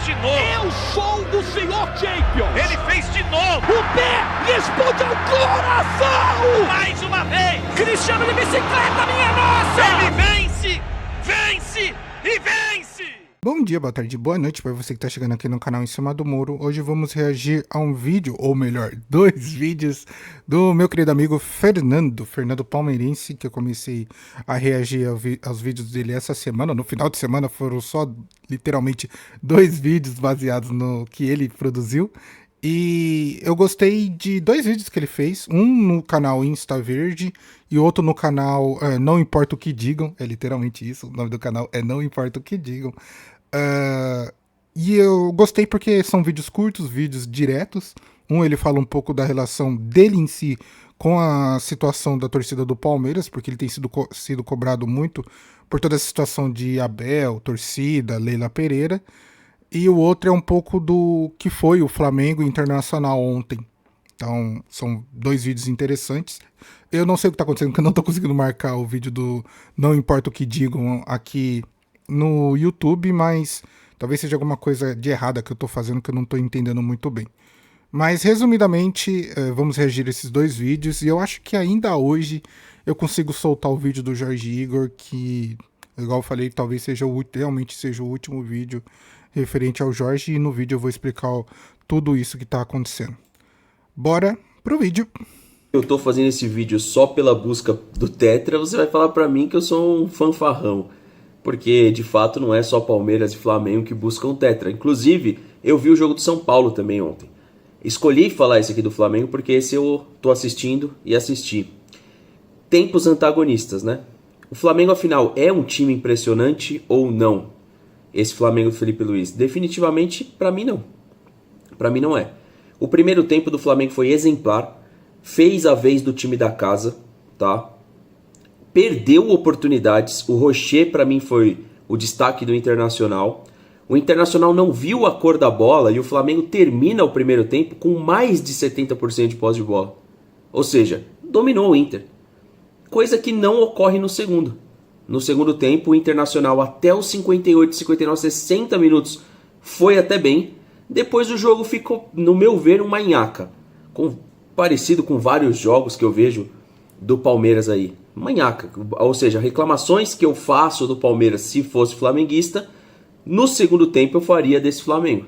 de novo. Eu sou o senhor Champions. Ele fez de novo. O pé responde ao coração. Mais uma vez. Cristiano de bicicleta, minha nossa. Ele vence, vence e vence. Bom dia, boa tarde, boa noite para você que está chegando aqui no canal Em Cima do Muro. Hoje vamos reagir a um vídeo, ou melhor, dois vídeos do meu querido amigo Fernando Palmeirense, que eu comecei a reagir aos vídeos dele essa semana. No final de semana foram só, literalmente, dois vídeos baseados no que ele produziu. E eu gostei de dois vídeos que ele fez, um no canal Insta Verde e outro no canal Não Importa o Que Digam, é literalmente isso, o nome do canal é Não Importa o Que Digam. E eu gostei porque são vídeos curtos, vídeos diretos. Um, ele fala um pouco da relação dele em si com a situação da torcida do Palmeiras, porque ele tem sido cobrado muito por toda essa situação de Abel, torcida, Leila Pereira. E o outro é um pouco do que foi o Flamengo Internacional ontem. Então, são dois vídeos interessantes. Eu não sei o que está acontecendo, porque eu não estou conseguindo marcar o vídeo do Não Importa o Que Digam aqui no YouTube, mas talvez seja alguma coisa de errada que eu estou fazendo que eu não estou entendendo muito bem. Mas, resumidamente, vamos reagir a esses dois vídeos. E eu acho que ainda hoje eu consigo soltar o vídeo do Jorge Igor, que, igual eu falei, talvez seja realmente seja o último vídeo referente ao Jorge, e no vídeo eu vou explicar tudo isso que tá acontecendo. Bora pro vídeo. Eu tô fazendo esse vídeo só pela busca do Tetra, você vai falar pra mim que eu sou um fanfarrão. Porque, de fato, não é só Palmeiras e Flamengo que buscam o Tetra. Inclusive, eu vi o jogo do São Paulo também ontem. Escolhi falar esse aqui do Flamengo porque esse eu tô assistindo e assisti. Tempos antagonistas, né? O Flamengo, afinal, é um time impressionante ou não? Esse Flamengo do Felipe Luiz? Definitivamente, pra mim não. Pra mim não é. O primeiro tempo do Flamengo foi exemplar. Fez a vez do time da casa, tá? Perdeu oportunidades. O Rocher, pra mim, foi o destaque do Internacional. O Internacional não viu a cor da bola e o Flamengo termina o primeiro tempo com mais de 70% de posse de bola. Ou seja, dominou o Inter. Coisa que não ocorre no segundo. No segundo tempo, o Internacional até os 58, 59, 60 minutos foi até bem. Depois o jogo ficou, no meu ver, uma nhaca. Parecido com vários jogos que eu vejo do Palmeiras aí. Manhaca. Ou seja, reclamações que eu faço do Palmeiras se fosse flamenguista, no segundo tempo eu faria desse Flamengo.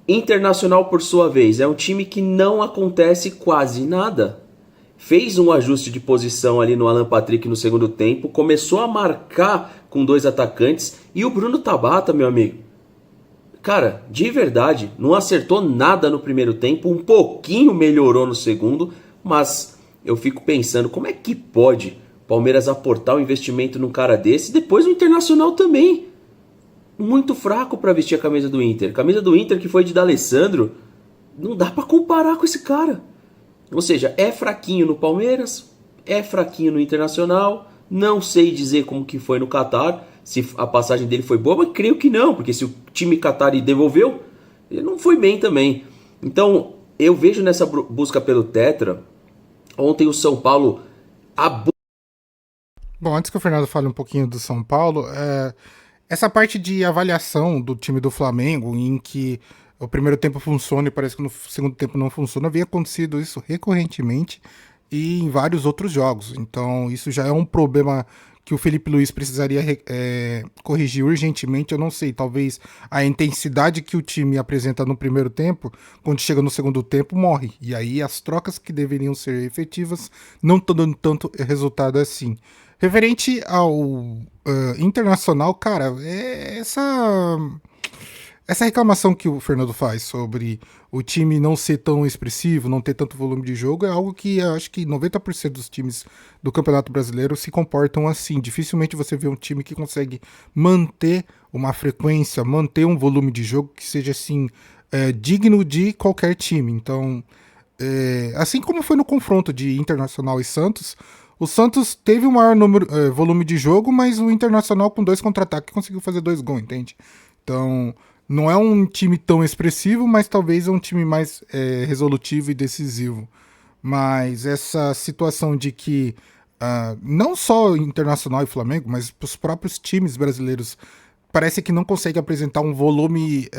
Internacional, por sua vez, é um time que não acontece quase nada. Fez um ajuste de posição ali no Alan Patrick no segundo tempo, começou a marcar com dois atacantes e o Bruno Tabata, meu amigo. Cara, de verdade, não acertou nada no primeiro tempo, um pouquinho melhorou no segundo, mas eu fico pensando, como é que pode o Palmeiras aportar um investimento num cara desse? Depois o Internacional também. Muito fraco para vestir a camisa do Inter. A camisa do Inter que foi de D'Alessandro, não dá para comparar com esse cara. Ou seja, é fraquinho no Palmeiras, é fraquinho no Internacional, não sei dizer como que foi no Qatar, se a passagem dele foi boa, mas creio que não, porque se o time qatari devolveu, ele não foi bem também. Então, eu vejo nessa busca pelo Tetra, ontem o São Paulo... Bom, antes que o Fernando fale um pouquinho do São Paulo, essa parte de avaliação do time do Flamengo, em que o primeiro tempo funciona e parece que no segundo tempo não funciona, havia acontecido isso recorrentemente e em vários outros jogos. Então isso já é um problema que o Felipe Luiz precisaria corrigir urgentemente. Eu não sei, talvez a intensidade que o time apresenta no primeiro tempo, quando chega no segundo tempo, morre. E aí as trocas que deveriam ser efetivas não estão dando tanto resultado assim. Referente ao Internacional, cara, essa reclamação que o Fernando faz sobre o time não ser tão expressivo, não ter tanto volume de jogo, é algo que eu acho que 90% dos times do Campeonato Brasileiro se comportam assim. Dificilmente você vê um time que consegue manter uma frequência, manter um volume de jogo que seja assim digno de qualquer time. Então, assim como foi no confronto de Internacional e Santos, o Santos teve o maior volume de jogo, mas o Internacional com dois contra-ataques conseguiu fazer 2 gols, entende? Então, não é um time tão expressivo, mas talvez é um time mais resolutivo e decisivo. Mas essa situação de que não só Internacional e Flamengo, mas os próprios times brasileiros parece que não consegue apresentar um volume,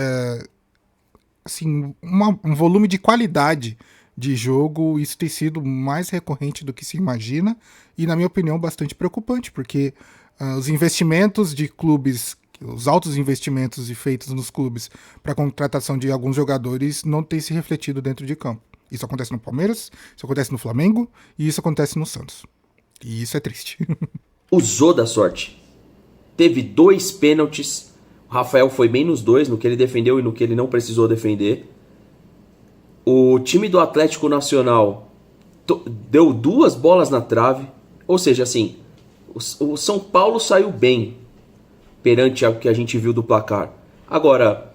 assim, um volume de qualidade de jogo. Isso tem sido mais recorrente do que se imagina e, na minha opinião, bastante preocupante, porque os investimentos de clubes, os altos investimentos feitos nos clubes para a contratação de alguns jogadores não têm se refletido dentro de campo. Isso acontece no Palmeiras, isso acontece no Flamengo e isso acontece no Santos. E isso é triste. Usou da sorte. Teve 2 pênaltis. O Rafael foi bem nos 2, no que ele defendeu e no que ele não precisou defender. O time do Atlético Nacional deu 2 bolas na trave. Ou seja, assim, o São Paulo saiu bem perante o que a gente viu do placar. Agora,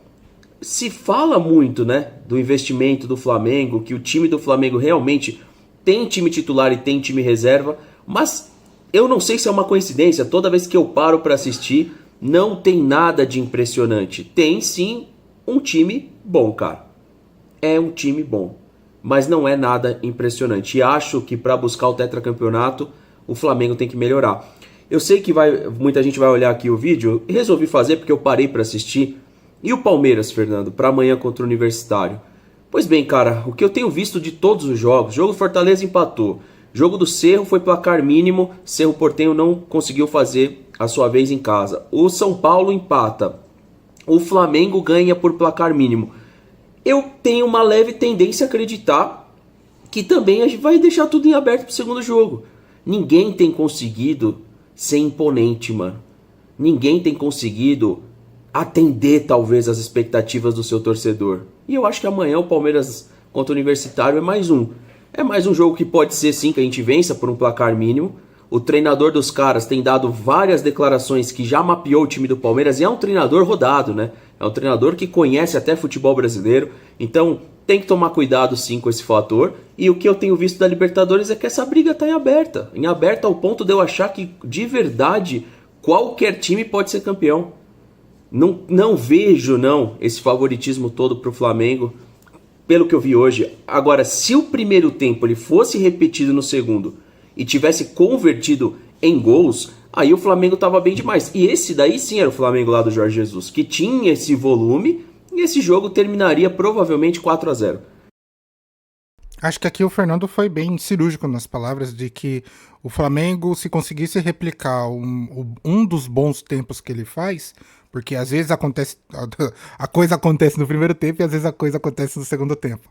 se fala muito, né, do investimento do Flamengo, que o time do Flamengo realmente tem time titular e tem time reserva, mas eu não sei se é uma coincidência, toda vez que eu paro para assistir, não tem nada de impressionante. Tem sim um time bom, cara. É um time bom, mas não é nada impressionante. E acho que para buscar o tetracampeonato, o Flamengo tem que melhorar. Eu sei que muita gente vai olhar aqui o vídeo, e resolvi fazer porque eu parei para assistir. E o Palmeiras, Fernando, para amanhã contra o Universitário? Pois bem, cara, o que eu tenho visto de todos os jogos, jogo do Fortaleza empatou, jogo do Cerro foi placar mínimo, Cerro Porteño não conseguiu fazer a sua vez em casa. O São Paulo empata, o Flamengo ganha por placar mínimo. Eu tenho uma leve tendência a acreditar que também a gente vai deixar tudo em aberto pro segundo jogo. Ninguém tem conseguido ser imponente, mano. Ninguém tem conseguido atender talvez as expectativas do seu torcedor. E eu acho que amanhã o Palmeiras contra o Universitário é mais um. É mais um jogo que pode ser sim que a gente vença por um placar mínimo. O treinador dos caras tem dado várias declarações que já mapeou o time do Palmeiras e é um treinador rodado, né? É um treinador que conhece até futebol brasileiro. Então tem que tomar cuidado sim com esse fator. E o que eu tenho visto da Libertadores é que essa briga está em aberta ao ponto de eu achar que de verdade qualquer time pode ser campeão. Não vejo esse favoritismo todo para o Flamengo, pelo que eu vi hoje. Agora, se o primeiro tempo ele fosse repetido no segundo e tivesse convertido em gols, aí o Flamengo estava bem demais. E esse daí sim era o Flamengo lá do Jorge Jesus, que tinha esse volume e esse jogo terminaria provavelmente 4-0. Acho que aqui o Fernando foi bem cirúrgico nas palavras de que o Flamengo, se conseguisse replicar um dos bons tempos que ele faz, porque às vezes a coisa acontece no primeiro tempo e às vezes a coisa acontece no segundo tempo.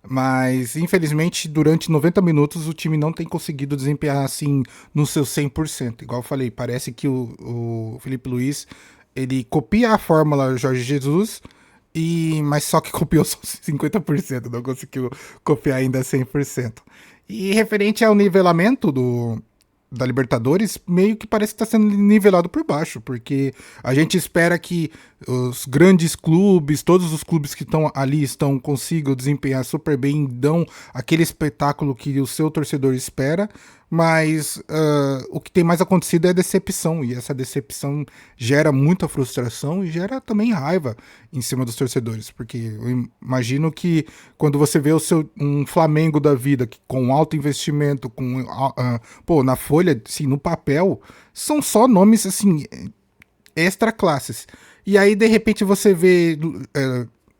Mas, infelizmente, durante 90 minutos o time não tem conseguido desempenhar assim no seu 100%. Igual eu falei, parece que o Felipe Luiz, ele copia a fórmula Jorge Jesus, mas só que copiou só 50%, não conseguiu copiar ainda 100%. E referente ao nivelamento da Libertadores, meio que parece que está sendo nivelado por baixo, porque a gente espera que os grandes clubes, todos os clubes que estão ali consigam desempenhar super bem, dão aquele espetáculo que o seu torcedor espera, mas o que tem mais acontecido é decepção, e essa decepção gera muita frustração e gera também raiva em cima dos torcedores, porque eu imagino que quando você vê um Flamengo da vida que, com alto investimento, na folha, assim, no papel, são só nomes assim, extra classes, e aí de repente você vê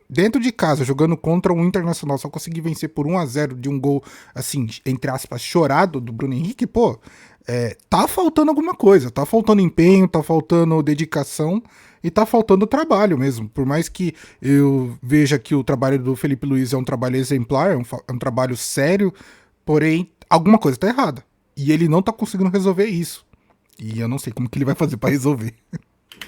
dentro de casa, jogando contra um Internacional, só conseguir vencer por 1-0 de um gol, assim, entre aspas, chorado do Bruno Henrique, tá faltando alguma coisa, tá faltando empenho, tá faltando dedicação e tá faltando trabalho mesmo. Por mais que eu veja que o trabalho do Felipe Luiz é um trabalho exemplar, é um trabalho sério, porém, alguma coisa tá errada. E ele não tá conseguindo resolver isso. E eu não sei como que ele vai fazer pra resolver.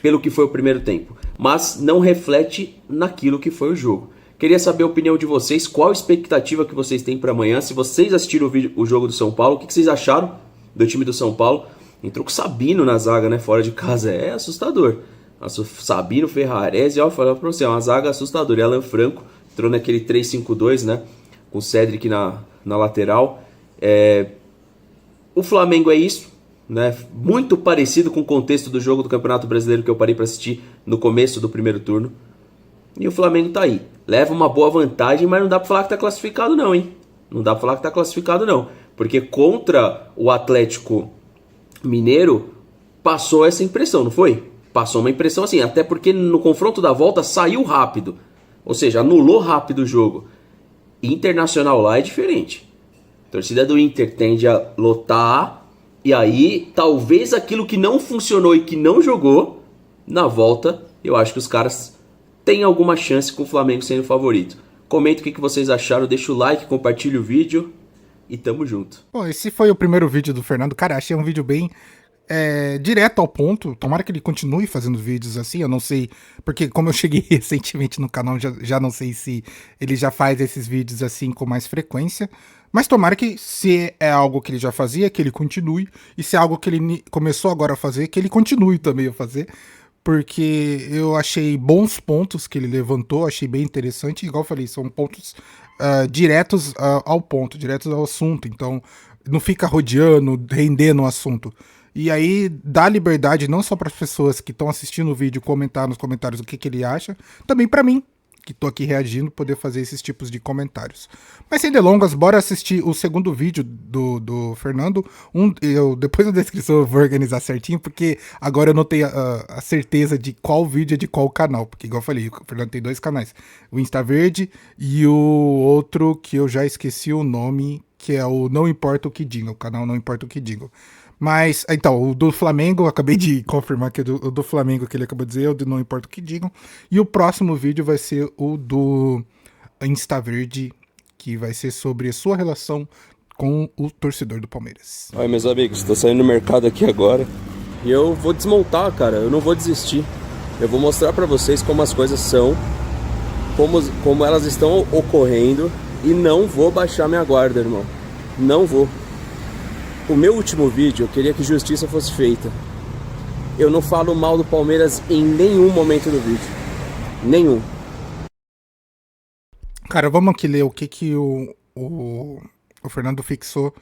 Pelo que foi o primeiro tempo, mas não reflete naquilo que foi o jogo. Queria saber a opinião de vocês, qual a expectativa que vocês têm para amanhã. Se vocês assistiram o jogo do São Paulo, o que vocês acharam do time do São Paulo? Entrou com o Sabino na zaga, né, fora de casa, é assustador. Sabino, Ferrarese, ó, falando pra você, é uma zaga assustadora. E Alan Franco entrou naquele 3-5-2, né, com o Cedric na lateral. O Flamengo é isso, né? Muito parecido com o contexto do jogo do Campeonato Brasileiro que eu parei para assistir no começo do primeiro turno. E o Flamengo tá aí. Leva uma boa vantagem, mas não dá para falar que tá classificado não, hein? Não dá para falar que tá classificado não. Porque contra o Atlético Mineiro passou essa impressão, não foi? Passou uma impressão assim, até porque no confronto da volta saiu rápido. Ou seja, anulou rápido o jogo. Internacional lá é diferente. A torcida do Inter tende a lotar, e aí talvez aquilo que não funcionou e que não jogou, na volta, eu acho que os caras têm alguma chance com o Flamengo sendo favorito. Comenta o que vocês acharam, deixa o like, compartilha o vídeo e tamo junto. Bom, esse foi o primeiro vídeo do Fernando. Cara, achei um vídeo bem direto ao ponto. Tomara que ele continue fazendo vídeos assim, eu não sei, porque como eu cheguei recentemente no canal, já não sei se ele já faz esses vídeos assim com mais frequência, mas tomara que, se é algo que ele já fazia, que ele continue, e se é algo que ele começou agora a fazer, que ele continue também a fazer, porque eu achei bons pontos que ele levantou, achei bem interessante, igual eu falei, são pontos diretos ao ponto, diretos ao assunto, então não fica rodeando, rendendo o assunto. E aí dá liberdade não só para as pessoas que estão assistindo o vídeo comentar nos comentários o que ele acha, também para mim, que tô aqui reagindo, poder fazer esses tipos de comentários. Mas sem delongas, bora assistir o segundo vídeo do Fernando. Depois da descrição eu vou organizar certinho, porque agora eu não tenho a certeza de qual vídeo é de qual canal. Porque, igual eu falei, o Fernando tem 2 canais. O Insta Verde e o outro que eu já esqueci o nome, que é o Não Importa o Que Digam. O canal Não Importa o Que Digam. Mas, então, o do Flamengo, eu acabei de confirmar que o do Flamengo que ele acabou de dizer, o do Não Importa o Que Digam. E o próximo vídeo vai ser o do Insta Verde, que vai ser sobre a sua relação com o torcedor do Palmeiras. Oi, meus amigos, tô saindo no mercado aqui agora e eu vou desmontar, cara, eu não vou desistir. Eu vou mostrar pra vocês como as coisas são, como elas estão ocorrendo, e não vou baixar minha guarda, irmão. Não vou. O meu último vídeo, eu queria que justiça fosse feita. Eu não falo mal do Palmeiras em nenhum momento do vídeo. Nenhum. Cara, vamos aqui ler o que o Fernando fixou,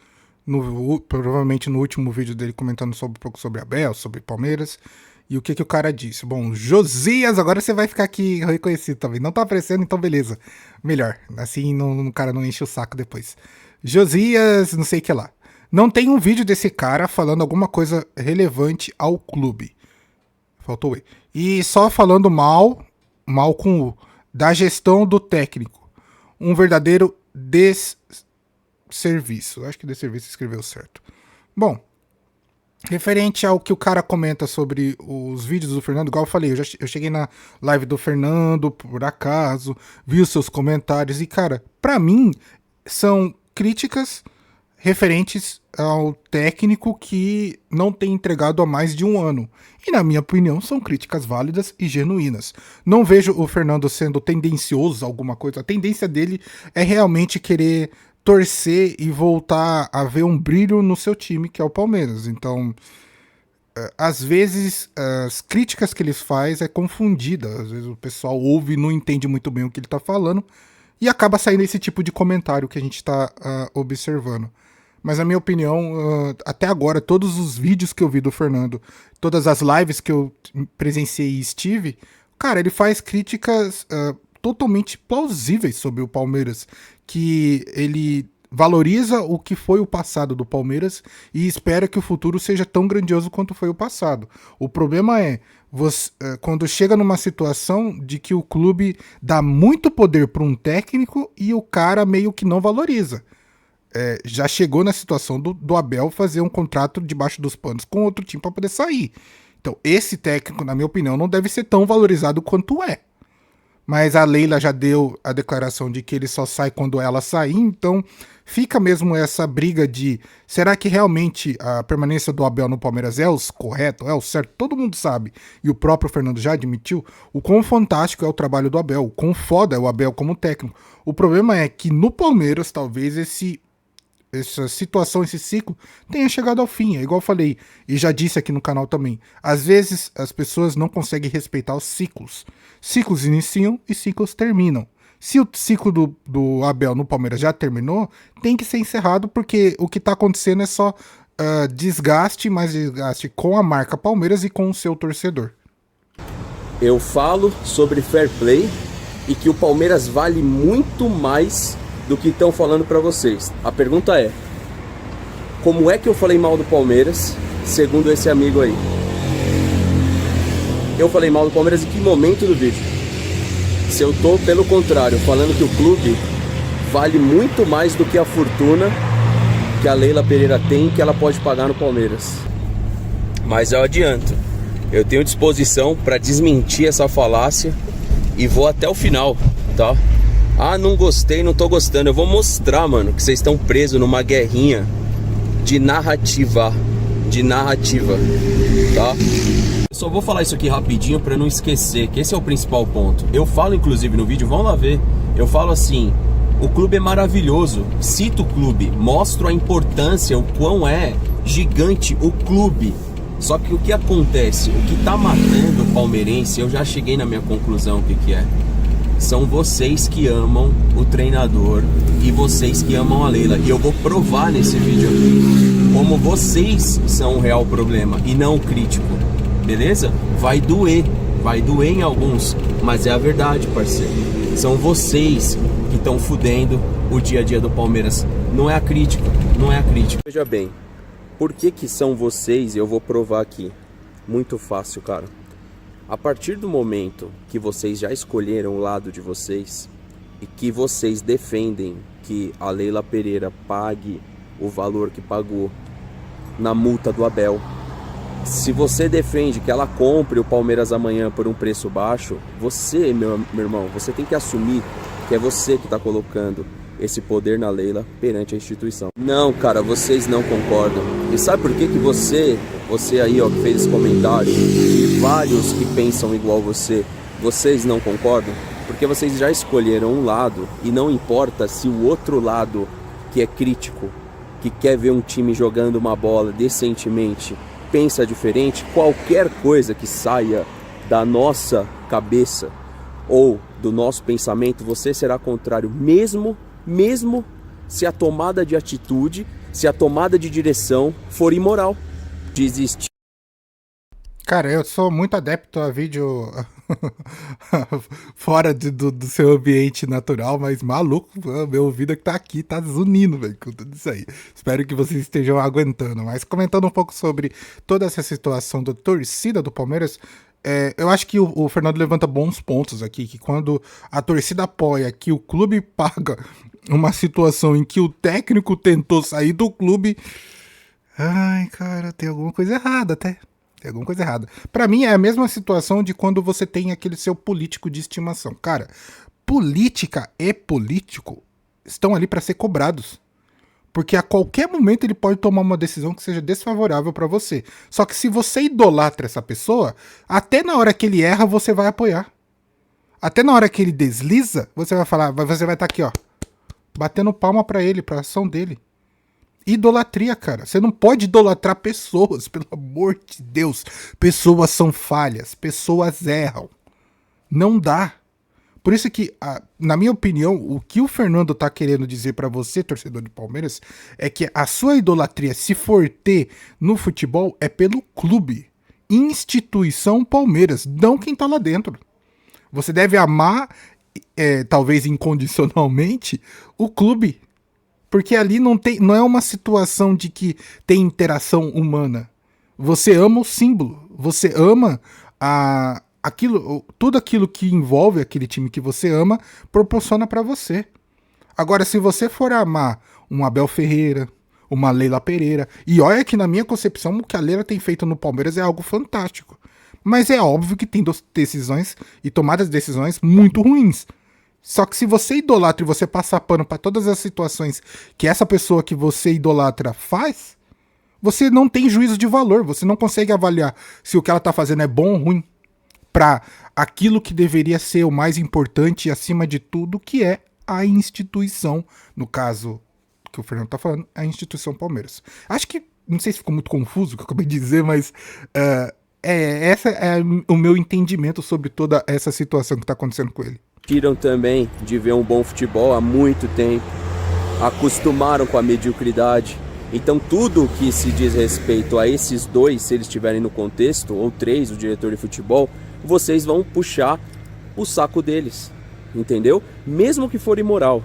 provavelmente no último vídeo dele, comentando um pouco sobre Abel, sobre Palmeiras. E o que o cara disse? Bom, Josias, agora você vai ficar aqui reconhecido também. Não tá aparecendo, então beleza. Melhor, assim o cara não enche o saco depois. Josias, não sei o que lá. Não tem um vídeo desse cara falando alguma coisa relevante ao clube. Faltou E. E só falando mal com o, da gestão do técnico. Um verdadeiro desserviço. Acho que desserviço escreveu certo. Bom, referente ao que o cara comenta sobre os vídeos do Fernando, igual eu falei, eu cheguei na live do Fernando, por acaso, vi os seus comentários e, cara, pra mim, são críticas referentes ao técnico que não tem entregado há mais de um ano. E, na minha opinião, são críticas válidas e genuínas. Não vejo o Fernando sendo tendencioso a alguma coisa. A tendência dele é realmente querer torcer e voltar a ver um brilho no seu time, que é o Palmeiras. Então, às vezes, as críticas que ele faz é confundida. Às vezes o pessoal ouve e não entende muito bem o que ele está falando e acaba saindo esse tipo de comentário que a gente está observando. Mas, na minha opinião, até agora, todos os vídeos que eu vi do Fernando, todas as lives que eu presenciei e estive, cara, ele faz críticas totalmente plausíveis sobre o Palmeiras, que ele valoriza o que foi o passado do Palmeiras e espera que o futuro seja tão grandioso quanto foi o passado. O problema é, quando chega numa situação de que o clube dá muito poder para um técnico e o cara meio que não valoriza. Já chegou na situação do Abel fazer um contrato debaixo dos panos com outro time para poder sair. Então, esse técnico, na minha opinião, não deve ser tão valorizado quanto é. Mas a Leila já deu a declaração de que ele só sai quando ela sair, então fica mesmo essa briga de será que realmente a permanência do Abel no Palmeiras é o correto, é o certo? Todo mundo sabe, e o próprio Fernando já admitiu, o quão fantástico é o trabalho do Abel, o quão foda é o Abel como técnico. O problema é que no Palmeiras, talvez essa situação, esse ciclo, tenha chegado ao fim. É igual eu falei, e já disse aqui no canal também. Às vezes, as pessoas não conseguem respeitar os ciclos. Ciclos iniciam e ciclos terminam. Se o ciclo do Abel no Palmeiras já terminou, tem que ser encerrado, porque o que está acontecendo é só desgaste, mais desgaste com a marca Palmeiras e com o seu torcedor. Eu falo sobre fair play e que o Palmeiras vale muito mais do que estão falando para vocês. A pergunta é: como é que eu falei mal do Palmeiras, segundo esse amigo aí? eu falei mal do Palmeiras em que momento do vídeo? Se eu tô, pelo contrário, falando que o clube vale muito mais do que a fortuna que a Leila Pereira tem, que ela pode pagar no Palmeiras. Mas eu adianto, eu tenho disposição para desmentir essa falácia e vou até o final, tá? Ah, não gostei, não tô gostando. Eu vou mostrar, mano, que vocês estão presos numa guerrinha de narrativa, tá? Eu só vou falar isso aqui rapidinho pra não esquecer, que esse é o principal ponto. Eu falo, inclusive, no vídeo, vão lá ver, eu falo assim, o clube é maravilhoso, cito o clube, mostro a importância, o quão é gigante o clube. Só que o que acontece, o que tá matando o palmeirense, eu já cheguei na minha conclusão o que é. São vocês que amam o treinador e vocês que amam a Leila. E eu vou provar nesse vídeo aqui como vocês são o real problema e não o crítico. Beleza? Vai doer em alguns, mas é a verdade, parceiro. São vocês que estão fudendo o dia a dia do Palmeiras. Não é a crítica, não é a crítica. Veja bem, por que são vocês? E eu vou provar aqui. Muito fácil, cara. A partir do momento que vocês já escolheram o lado de vocês e que vocês defendem que a Leila Pereira pague o valor que pagou na multa do Abel, se você defende que ela compre o Palmeiras amanhã por um preço baixo, você, meu irmão, você tem que assumir que é você que está colocando esse poder na Leila perante a instituição. Não, cara, vocês não concordam. E sabe por que você aí, ó, que fez esse comentário, e vários que pensam igual vocês não concordam? Porque vocês já escolheram um lado e não importa se o outro lado, que é crítico, que quer ver um time jogando uma bola decentemente, pensa diferente, qualquer coisa que saia da nossa cabeça ou do nosso pensamento, você será contrário, mesmo se a tomada de atitude, se a tomada de direção for imoral, desistir. Cara, eu sou muito adepto a vídeo fora do seu ambiente natural, mas maluco, meu ouvido que tá aqui, tá zunindo, velho, com tudo isso aí. Espero que vocês estejam aguentando. Mas comentando um pouco sobre toda essa situação da torcida do Palmeiras, eu acho que o Fernando levanta bons pontos aqui, que quando a torcida apoia que o clube paga uma situação em que o técnico tentou sair do clube, ai, cara, tem alguma coisa errada até. Tem alguma coisa errada. Pra mim é a mesma situação de quando você tem aquele seu político de estimação. Cara, política e político estão ali pra ser cobrados. Porque a qualquer momento ele pode tomar uma decisão que seja desfavorável pra você. Só que se você idolatra essa pessoa, até na hora que ele erra, você vai apoiar. Até na hora que ele desliza, você vai falar, você vai estar aqui, ó, batendo palma pra ele, pra ação dele. Idolatria, cara. Você não pode idolatrar pessoas, pelo amor de Deus. Pessoas são falhas, pessoas erram. Não dá. Por isso que, na minha opinião, o que o Fernando tá querendo dizer pra você, torcedor do Palmeiras, é que a sua idolatria, se for ter no futebol, é pelo clube. Instituição Palmeiras, não quem tá lá dentro. Você deve amar, talvez incondicionalmente, o clube. Porque ali não é uma situação de que tem interação humana. Você ama o símbolo. Você ama tudo aquilo que envolve aquele time que você ama, proporciona pra você. Agora, se você for amar um Abel Ferreira, uma Leila Pereira, e olha que na minha concepção o que a Leila tem feito no Palmeiras é algo fantástico. Mas é óbvio que tem decisões e tomadas de decisões muito ruins. Só que se você idolatra e você passa pano pra todas as situações que essa pessoa que você idolatra faz, você não tem juízo de valor, você não consegue avaliar se o que ela tá fazendo é bom ou ruim pra aquilo que deveria ser o mais importante e acima de tudo, que é a instituição, no caso que o Fernando tá falando, a instituição Palmeiras. Acho que, não sei se ficou muito confuso o que eu acabei de dizer, mas essa é o meu entendimento sobre toda essa situação que tá acontecendo com ele. Tiram também de ver um bom futebol há muito tempo, acostumaram com a mediocridade. Então tudo que se diz respeito a esses dois, se eles estiverem no contexto, ou três, o diretor de futebol, vocês vão puxar o saco deles, entendeu? Mesmo que for imoral.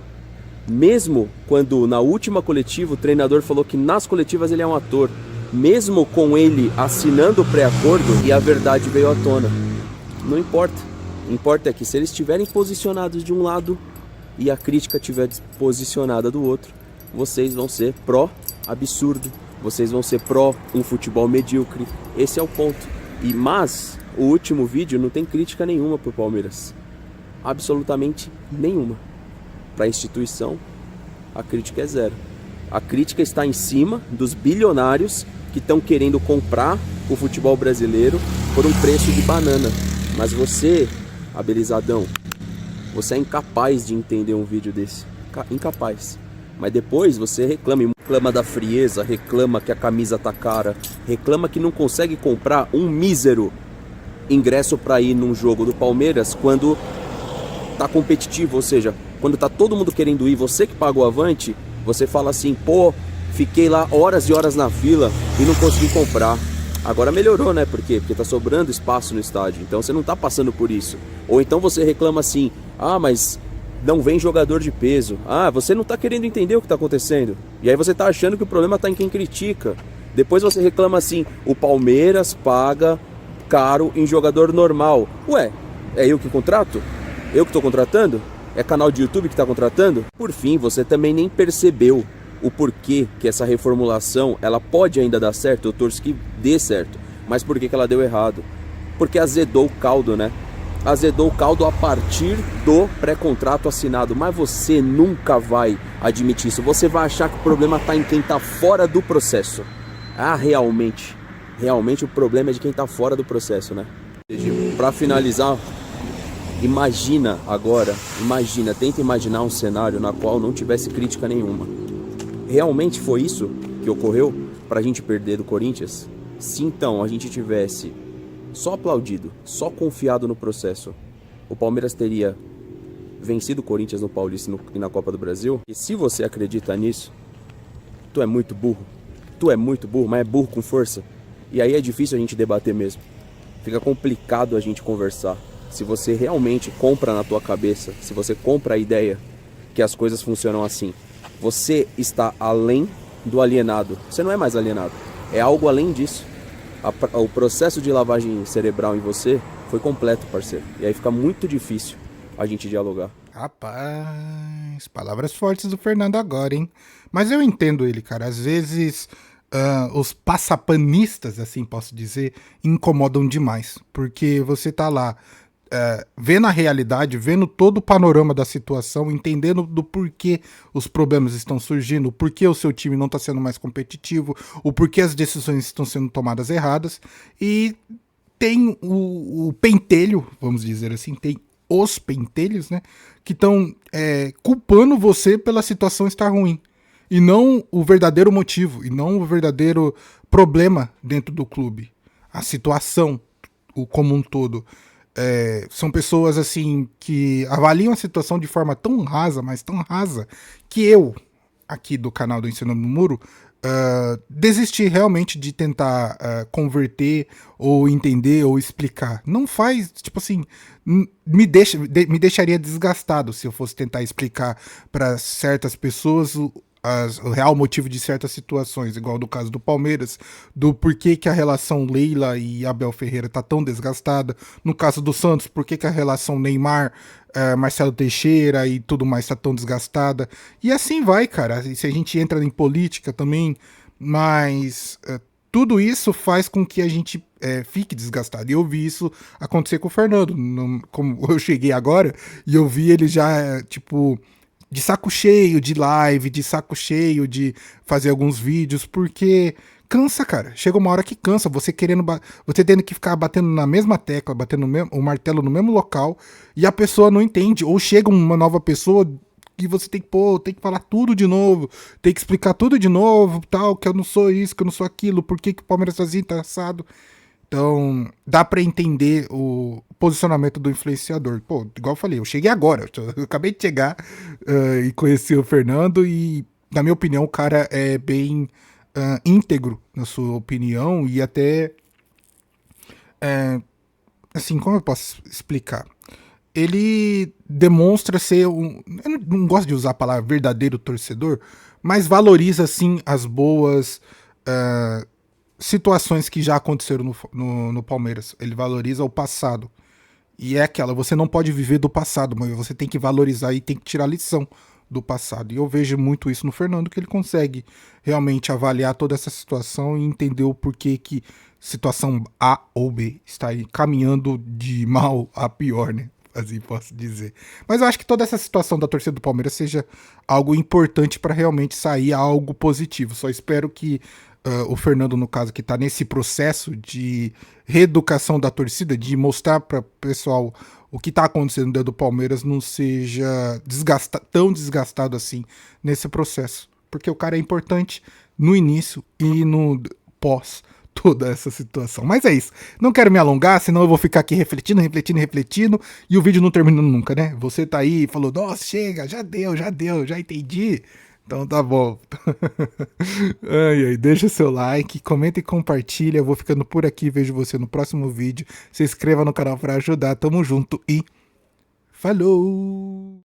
Mesmo quando na última coletiva o treinador falou que nas coletivas ele é um ator, mesmo com ele assinando o pré-acordo, e a verdade veio à tona. Não importa. O que importa é que se eles estiverem posicionados de um lado e a crítica estiver posicionada do outro, vocês vão ser pró-absurdo, vocês vão ser pró um futebol medíocre. Esse é o ponto. Mas o último vídeo não tem crítica nenhuma pro Palmeiras. Absolutamente nenhuma. Para a instituição, a crítica é zero. A crítica está em cima dos bilionários que estão querendo comprar o futebol brasileiro por um preço de banana. Mas você, Abelizadão, você é incapaz de entender um vídeo desse. Incapaz. Mas depois você reclama da frieza, reclama que a camisa tá cara, reclama que não consegue comprar um mísero ingresso para ir num jogo do Palmeiras quando tá competitivo, ou seja, quando tá todo mundo querendo ir, você que paga o Avante, você fala assim, pô, fiquei lá horas e horas na fila e não consegui comprar. Agora melhorou, né? Por quê? Porque tá sobrando espaço no estádio, então você não tá passando por isso. Ou então você reclama assim, ah, mas não vem jogador de peso. Ah, você não tá querendo entender o que tá acontecendo. E aí você tá achando que o problema tá em quem critica. Depois você reclama assim, o Palmeiras paga caro em jogador normal. Ué, é eu que contrato? Eu que tô contratando? É canal de YouTube que tá contratando? Por fim, você também nem percebeu o porquê que essa reformulação, ela pode ainda dar certo, eu torço que dê certo. Mas por que ela deu errado? Porque azedou o caldo, né? Azedou o caldo a partir do pré-contrato assinado. Mas você nunca vai admitir isso. Você vai achar que o problema está em quem está fora do processo. Ah, realmente. Realmente o problema é de quem está fora do processo, né? Para finalizar, tenta imaginar um cenário na qual não tivesse crítica nenhuma. Realmente foi isso que ocorreu para a gente perder do Corinthians? Se então a gente tivesse só aplaudido, só confiado no processo, o Palmeiras teria vencido o Corinthians no Paulista e na Copa do Brasil? E se você acredita nisso, tu é muito burro. Tu é muito burro, mas é burro com força. E aí é difícil a gente debater mesmo. Fica complicado a gente conversar. Se você realmente compra na tua cabeça, se você compra a ideia que as coisas funcionam assim, você está além do alienado. Você não é mais alienado. É algo além disso. O processo de lavagem cerebral em você foi completo, parceiro. E aí fica muito difícil a gente dialogar. Rapaz, palavras fortes do Fernando agora, hein? Mas eu entendo ele, cara. Às vezes os passapanistas, assim posso dizer, incomodam demais. Porque você tá lá vendo a realidade, vendo todo o panorama da situação, entendendo do porquê os problemas estão surgindo, o porquê o seu time não está sendo mais competitivo, o porquê as decisões estão sendo tomadas erradas, e tem o pentelho, vamos dizer assim, tem os pentelhos, né, que estão culpando você pela situação estar ruim, e não o verdadeiro motivo, e não o verdadeiro problema dentro do clube, a situação como um todo. São pessoas assim que avaliam a situação de forma tão rasa, mas tão rasa, que eu, aqui do canal do Ensinando no Muro, desisti realmente de tentar converter, ou entender, ou explicar. Não faz, tipo assim, me deixaria desgastado se eu fosse tentar explicar para certas pessoas o real motivo de certas situações, igual do caso do Palmeiras, do porquê que a relação Leila e Abel Ferreira tá tão desgastada, no caso do Santos, porquê que a relação Neymar, Marcelo Teixeira e tudo mais tá tão desgastada, e assim vai, cara, e se a gente entra em política também, mas tudo isso faz com que a gente fique desgastado, e eu vi isso acontecer com o Fernando, como eu cheguei agora, e eu vi ele já, tipo, de saco cheio de live, de saco cheio de fazer alguns vídeos, porque cansa, cara. Chega uma hora que cansa, você tendo que ficar batendo na mesma tecla, batendo o martelo no mesmo local, e a pessoa não entende, ou chega uma nova pessoa que você tem que falar tudo de novo, tem que explicar tudo de novo, tal, que eu não sou isso, que eu não sou aquilo, por que o Palmeiras tá assim, tá assado. Então, dá pra entender o posicionamento do influenciador. Pô, igual eu falei, eu cheguei agora, eu acabei de chegar e conheci o Fernando, e, na minha opinião, o cara é bem íntegro na sua opinião, e até, assim, como eu posso explicar? Ele demonstra ser eu não gosto de usar a palavra verdadeiro torcedor, mas valoriza, sim, as boas situações que já aconteceram no Palmeiras. Ele valoriza o passado. E é aquela, você não pode viver do passado, mas você tem que valorizar e tem que tirar lição do passado. E eu vejo muito isso no Fernando, que ele consegue realmente avaliar toda essa situação e entender o porquê que situação A ou B está aí caminhando de mal a pior, né? Assim posso dizer. Mas eu acho que toda essa situação da torcida do Palmeiras seja algo importante para realmente sair algo positivo. Só espero que o Fernando, no caso, que está nesse processo de reeducação da torcida, de mostrar para o pessoal o que está acontecendo dentro do Palmeiras, não seja tão desgastado assim nesse processo. Porque o cara é importante no início e no pós toda essa situação. Mas é isso. Não quero me alongar, senão eu vou ficar aqui refletindo e o vídeo não termina nunca, né? Você tá aí e falou, nossa, chega, já deu, já entendi. Então tá bom. Ai, deixa seu like, comenta e compartilha. Eu vou ficando por aqui, vejo você no próximo vídeo. Se inscreva no canal para ajudar. Tamo junto e falou!